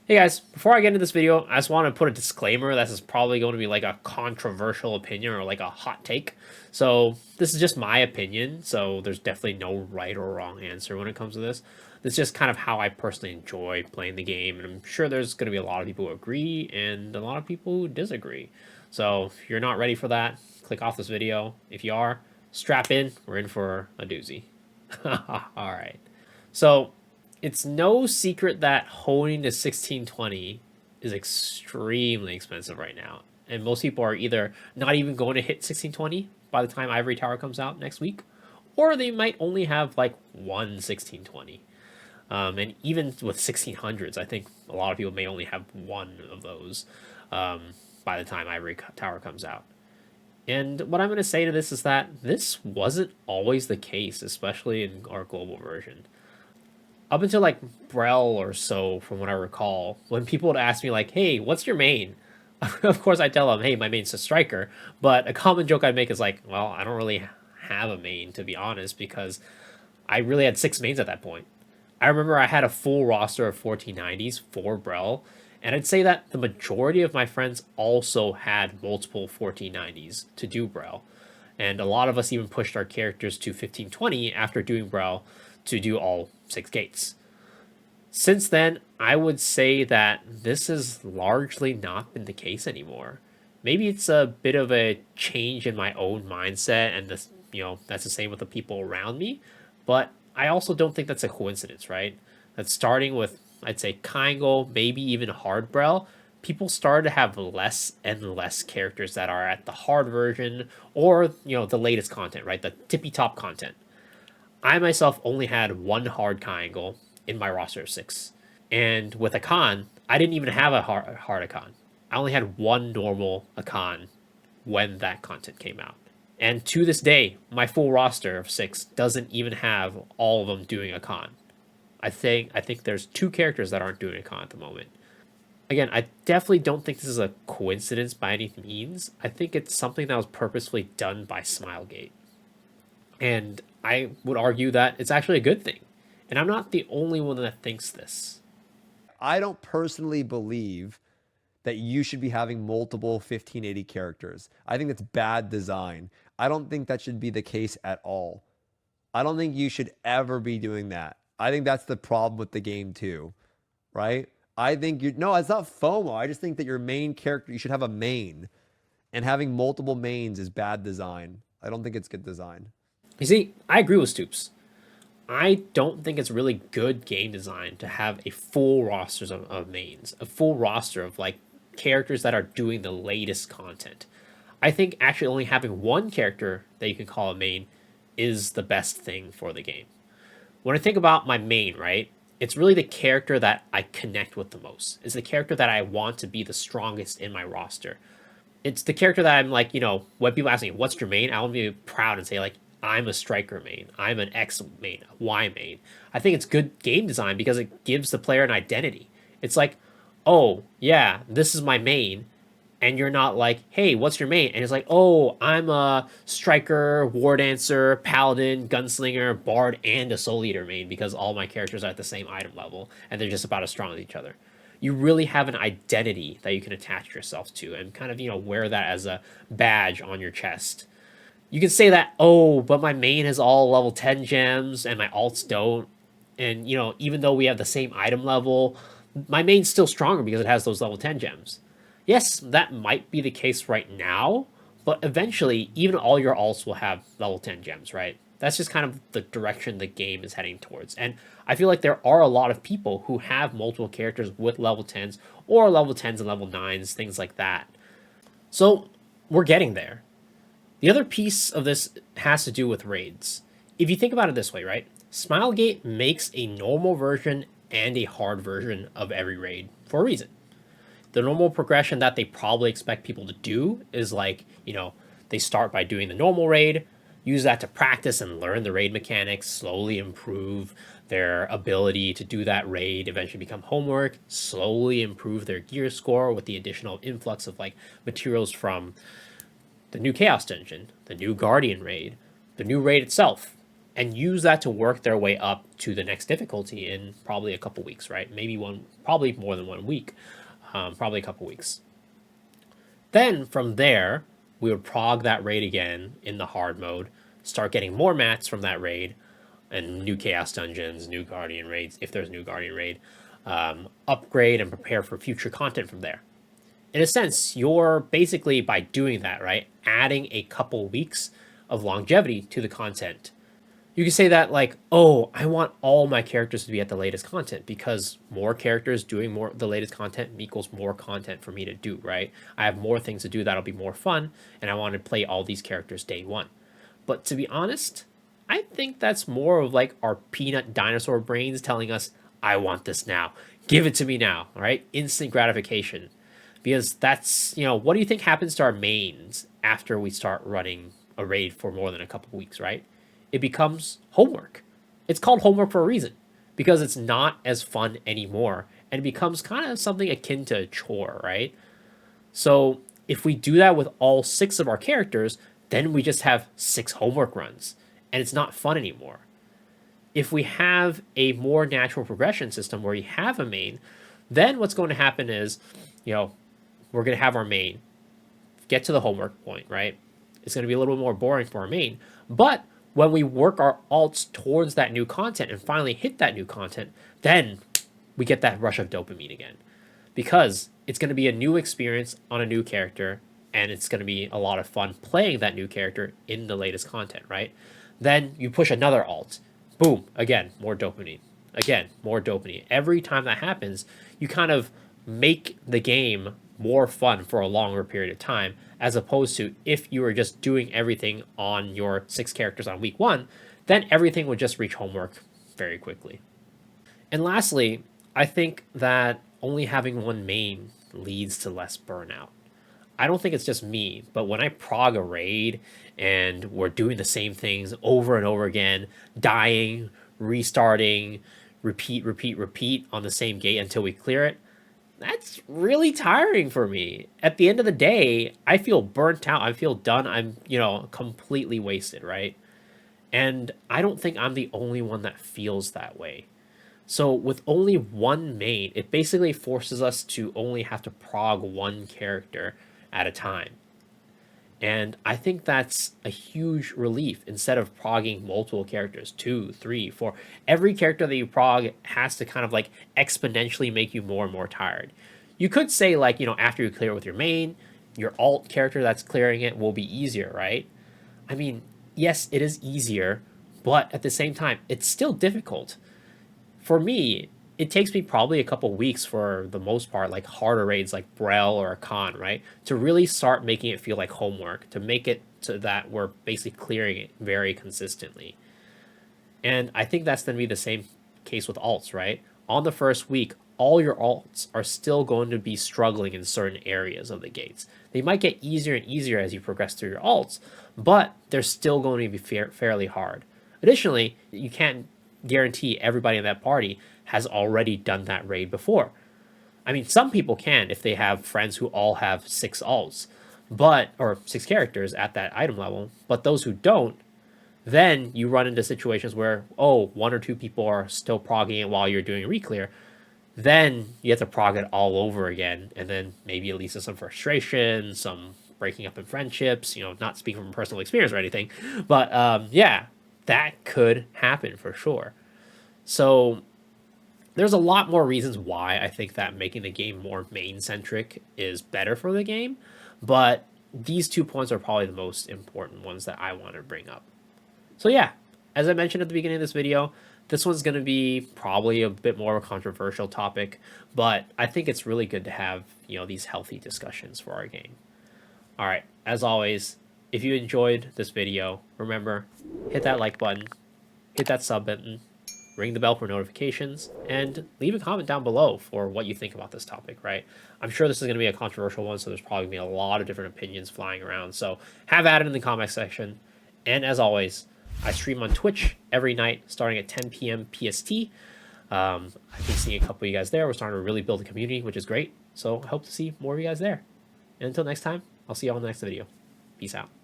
Hey guys, before I get into this video, I just want to put a disclaimer. This is probably going to be like a controversial opinion or like a hot take. So this is just my opinion. So there's definitely no right or wrong answer when it comes to this. This is just kind of how I personally enjoy playing the game. And I'm sure there's going to be a lot of people who agree and a lot of people who disagree. So if you're not ready for that, click off this video. If you are, strap in. We're in for a doozy. All right. So it's no secret that honing to 1620 is extremely expensive right now. And most people are either not even going to hit 1620 by the time Ivory Tower comes out next week, or they might only have like one 1620. And even with 1600s, I think a lot of people may only have one of those by the time Ivory Tower comes out. And what I'm going to say to this is that this wasn't always the case, especially in our global version. Up until like Brel or so, from what I recall, when people would ask me like, "Hey, what's your main?" Of course, I tell them, "Hey, my main's a striker." But a common joke I make is like, "Well, I don't really have a main, to be honest, because I really had six mains at that point." I remember I had a full roster of 1490s for Brel, and I'd say that the majority of my friends also had multiple 1490s to do Brel. And a lot of us even pushed our characters to 1520 after doing Brel to do all six gates. Since then, I would say that this has largely not been the case anymore. Maybe it's a bit of a change in my own mindset, and this, that's the same with the people around me. But I also don't think that's a coincidence, right? That starting with, I'd say, Kangol, maybe even Hardbrel, people started to have less and less characters that are at the hard version or, the latest content, right? The tippy top content. I myself only had one hard Kangol in my roster of six. And with Akan, I didn't even have a hard Akan. I only had one normal Akan when that content came out. And to this day, my full roster of six doesn't even have all of them doing Akan. I think there's two characters that aren't doing Akan at the moment. Again, I definitely don't think this is a coincidence by any means. I think it's something that was purposefully done by Smilegate. And I would argue that it's actually a good thing. And I'm not the only one that thinks this. I don't personally believe that you should be having multiple 1580 characters. I think that's bad design. I don't think that should be the case at all. I don't think you should ever be doing that. I think that's the problem with the game too, right? I think you no, it's not FOMO. I just think that your main character, you should have a main, and having multiple mains is bad design. I don't think it's good design. You see, I agree with Stoops. I don't think it's really good game design to have a full roster of mains, a full roster of like characters that are doing the latest content. I think actually only having one character that you can call a main is the best thing for the game. When I think about my main, right, it's really the character that I connect with the most. It's the character that I want to be the strongest in my roster. It's the character that I'm like, when people ask me, what's your main? I want to be proud and say, like, I'm a striker main. I'm an X main, a Y main. I think it's good game design because it gives the player an identity. It's like, oh, yeah, this is my main. And you're not like, hey, what's your main? And it's like, oh, I'm a striker, war dancer, paladin, gunslinger, bard, and a soul eater main because all my characters are at the same item level and they're just about as strong as each other. You really have an identity that you can attach yourself to and kind of, wear that as a badge on your chest. You can say that, oh, but my main has all level 10 gems and my alts don't. And, even though we have the same item level, my main's still stronger because it has those level 10 gems. Yes, that might be the case right now, but eventually, even all your alts will have level 10 gems, right? That's just kind of the direction the game is heading towards. And I feel like there are a lot of people who have multiple characters with level 10s or level 10s and level 9s, things like that. So we're getting there. The other piece of this has to do with raids. If you think about it this way, right? Smilegate makes a normal version and a hard version of every raid for a reason. The normal progression that they probably expect people to do is like, they start by doing the normal raid, use that to practice and learn the raid mechanics, slowly improve their ability to do that raid, eventually become homework, slowly improve their gear score with the additional influx of like materials from the new Chaos Dungeon, the new Guardian raid, the new raid itself. and use that to work their way up to the next difficulty in probably a couple weeks, right? Maybe one, probably more than 1 week, probably a couple weeks. Then from there, we would prog that raid again in the hard mode, start getting more mats from that raid, and new chaos dungeons, new guardian raids, if there's new guardian raid, upgrade and prepare for future content from there. In a sense, you're basically, by doing that, right, adding a couple weeks of longevity to the content. You can say that like, oh, I want all my characters to be at the latest content, because more characters doing more the latest content equals more content for me to do, right? I have more things to do that'll be more fun, and I want to play all these characters day one. But to be honest, I think that's more of like our peanut dinosaur brains telling us, I want this now. Give it to me now, right? Instant gratification. Because that's, what do you think happens to our mains after we start running a raid for more than a couple weeks, right? It becomes homework. It's called homework for a reason, because it's not as fun anymore, and it becomes kind of something akin to a chore, right? So if we do that with all 6 of our characters, then we just have 6 homework runs, and it's not fun anymore. If we have a more natural progression system where you have a main, then what's going to happen is, we're going to have our main get to the homework point, right? It's going to be a little bit more boring for our main, but when we work our alts towards that new content and finally hit that new content, then we get that rush of dopamine again, because it's going to be a new experience on a new character, and it's going to be a lot of fun playing that new character in the latest content, right? Then you push another alt, boom, again, more dopamine, again, more dopamine. Every time that happens, you kind of make the game more fun for a longer period of time, as opposed to if you were just doing everything on your 6 characters on week 1, then everything would just reach homework very quickly. And lastly, I think that only having one main leads to less burnout. I don't think it's just me, but when I prog a raid and we're doing the same things over and over again, dying, restarting, repeat on the same gate until we clear it, that's really tiring for me. At the end of the day, I feel burnt out. I feel done. I'm, completely wasted, right? And I don't think I'm the only one that feels that way. So with only one main, it basically forces us to only have to prog one character at a time. And I think that's a huge relief, instead of progging multiple characters, 2, 3, 4. Every character that you prog has to kind of like exponentially make you more and more tired. You could say like, after you clear with your main, your alt character that's clearing it will be easier, right? I mean, yes, it is easier, but at the same time, it's still difficult. For me, it takes me probably a couple weeks, for the most part, like harder raids like Brel or Khan, right? To really start making it feel like homework, to make it so that we're basically clearing it very consistently. And I think that's going to be the same case with alts, right? On the first week, all your alts are still going to be struggling in certain areas of the gates. They might get easier and easier as you progress through your alts, but they're still going to be fairly hard. Additionally, you can't guarantee everybody in that party has already done that raid before. I mean, some people can if they have friends who all have 6 alts, or 6 characters at that item level. But those who don't, then you run into situations where, 1 or 2 people are still progging it while you're doing reclear. Then you have to prog it all over again, and then maybe it leads to some frustration, some breaking up in friendships, not speaking from personal experience or anything. But yeah, that could happen for sure. So there's a lot more reasons why I think that making the game more main-centric is better for the game, but these 2 points are probably the most important ones that I want to bring up. So yeah, as I mentioned at the beginning of this video, this one's going to be probably a bit more of a controversial topic, but I think it's really good to have, these healthy discussions for our game. All right, as always, if you enjoyed this video, remember, hit that like button, hit that sub button, ring the bell for notifications, and leave a comment down below for what you think about this topic, right? I'm sure this is going to be a controversial one, so there's probably going to be a lot of different opinions flying around. So have at it in the comment section. And as always, I stream on Twitch every night starting at 10 p.m. PST. I've been seeing a couple of you guys there. We're starting to really build a community, which is great. So I hope to see more of you guys there. And until next time, I'll see you all in the next video. Peace out.